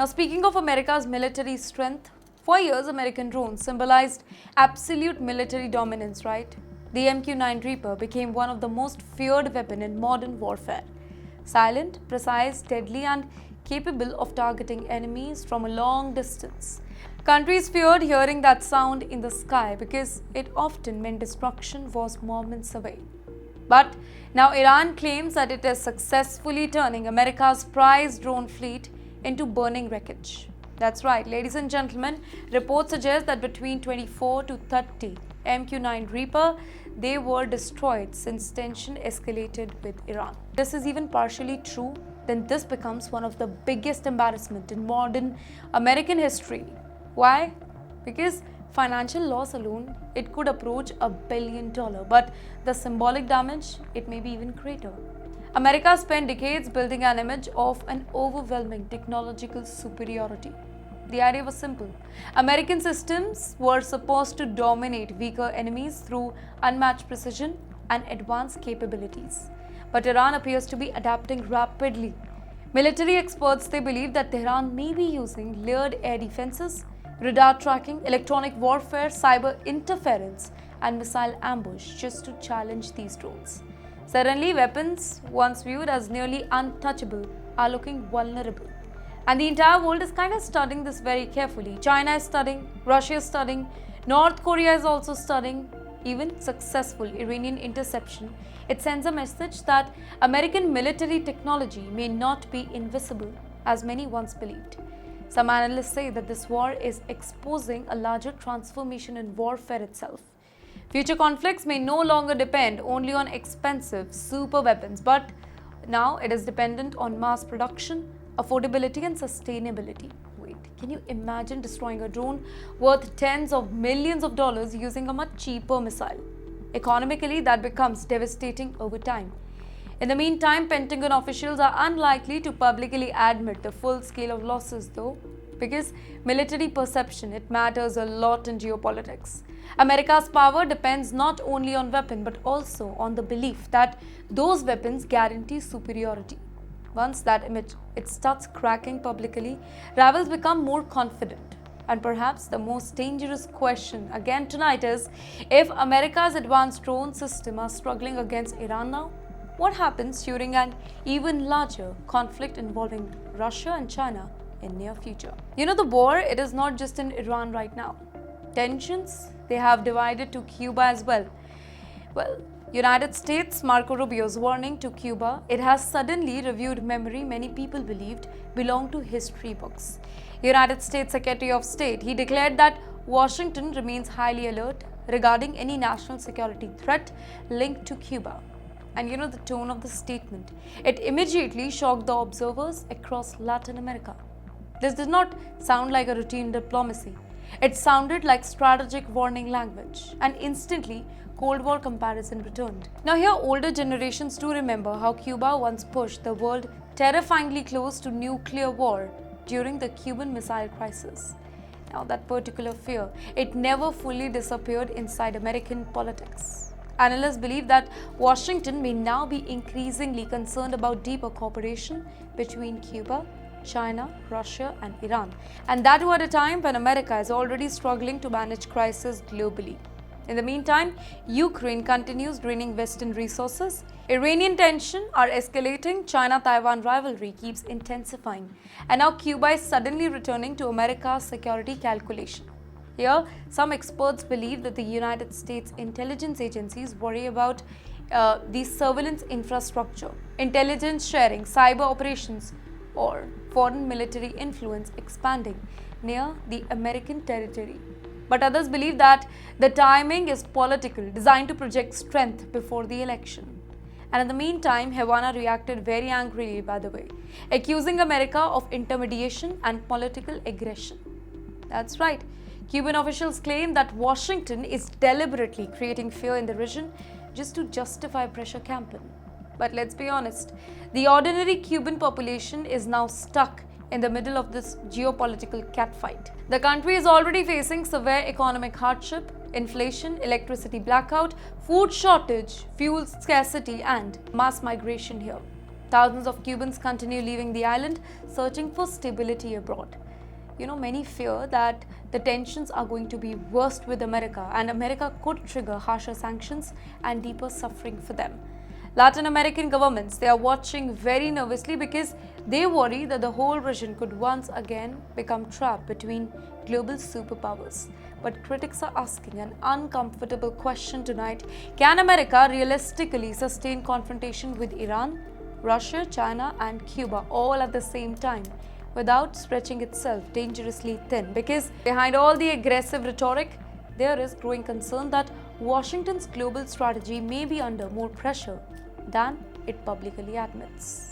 Now, speaking of America's military strength, for years American drones symbolized absolute military dominance, right? The MQ-9 Reaper became one of the most feared weapons in modern warfare. Silent, precise, deadly, and capable of targeting enemies from a long distance. Countries feared hearing that sound in the sky because it often meant destruction was moments away. But now Iran claims that it is successfully turning America's prized drone fleet into burning wreckage. That's right, ladies and gentlemen, reports suggest that between 24 to 30 MQ-9 Reaper, they were destroyed since tension escalated with Iran. This is even partially true, then this becomes one of the biggest embarrassments in modern American history. Why? Because financial loss alone, it could approach $1 billion, but the symbolic damage, it may be even greater. America spent decades building an image of an overwhelming technological superiority. The idea was simple. American systems were supposed to dominate weaker enemies through unmatched precision and advanced capabilities. But Iran appears to be adapting rapidly. Military experts, they believe that Tehran may be using layered air defenses, radar tracking, electronic warfare, cyber interference, and missile ambush just to challenge these drones. Suddenly, weapons once viewed as nearly untouchable are looking vulnerable. And the entire world is kind of studying this very carefully. China is studying, Russia is studying, North Korea is also studying. Even successful Iranian interception, it sends a message that American military technology may not be invisible as many once believed. Some analysts say that this war is exposing a larger transformation in warfare itself. Future conflicts may no longer depend only on expensive super weapons, but now it is dependent on mass production, affordability, and sustainability. Wait, can you imagine destroying a drone worth tens of millions of dollars using a much cheaper missile? Economically, that becomes devastating over time. In the meantime, Pentagon officials are unlikely to publicly admit the full scale of losses, though, because military perception, it matters a lot in geopolitics. America's power depends not only on weapons but also on the belief that those weapons guarantee superiority. Once that image it starts cracking publicly, rivals become more confident. And perhaps the most dangerous question again tonight is, if America's advanced drone system are struggling against Iran now, what happens during an even larger conflict involving Russia and China in near future? You know, the war, it is not just in Iran right now. Tensions, they have divided to Cuba as well. Well, United States, Marco Rubio's warning to Cuba, it has suddenly reviewed memory many people believed belonged to history books. United States Secretary of State, he declared that Washington remains highly alert regarding any national security threat linked to Cuba. And you know the tone of the statement, it immediately shocked the observers across Latin America. This did not sound like a routine diplomacy. It sounded like strategic warning language, and instantly Cold War comparison returned. Now here older generations do remember how Cuba once pushed the world terrifyingly close to nuclear war during the Cuban Missile Crisis. Now that particular fear, it never fully disappeared inside American politics. Analysts believe that Washington may now be increasingly concerned about deeper cooperation between Cuba, China, Russia, and Iran. And that too at a time when America is already struggling to manage crises globally. In the meantime, Ukraine continues draining Western resources. Iranian tensions are escalating. China-Taiwan rivalry keeps intensifying. And now Cuba is suddenly returning to America's security calculation. Here, some experts believe that the United States intelligence agencies worry about the surveillance infrastructure, intelligence sharing, cyber operations, or foreign military influence expanding near the American territory. But others believe that the timing is political, designed to project strength before the election. And in the meantime, Havana reacted very angrily, by the way, accusing America of intermediation and political aggression. That's right. Cuban officials claim that Washington is deliberately creating fear in the region just to justify pressure campaign. But let's be honest, the ordinary Cuban population is now stuck in the middle of this geopolitical catfight. The country is already facing severe economic hardship, inflation, electricity blackout, food shortage, fuel scarcity, and mass migration here. Thousands of Cubans continue leaving the island, searching for stability abroad. Many fear that the tensions are going to be worse with America, and America could trigger harsher sanctions and deeper suffering for them. Latin American governments, they are watching very nervously because they worry that the whole region could once again become trapped between global superpowers. But critics are asking an uncomfortable question tonight. Can America realistically sustain confrontation with Iran, Russia, China, and Cuba all at the same time without stretching itself dangerously thin? Because behind all the aggressive rhetoric, there is growing concern that Washington's global strategy may be under more pressure than it publicly admits.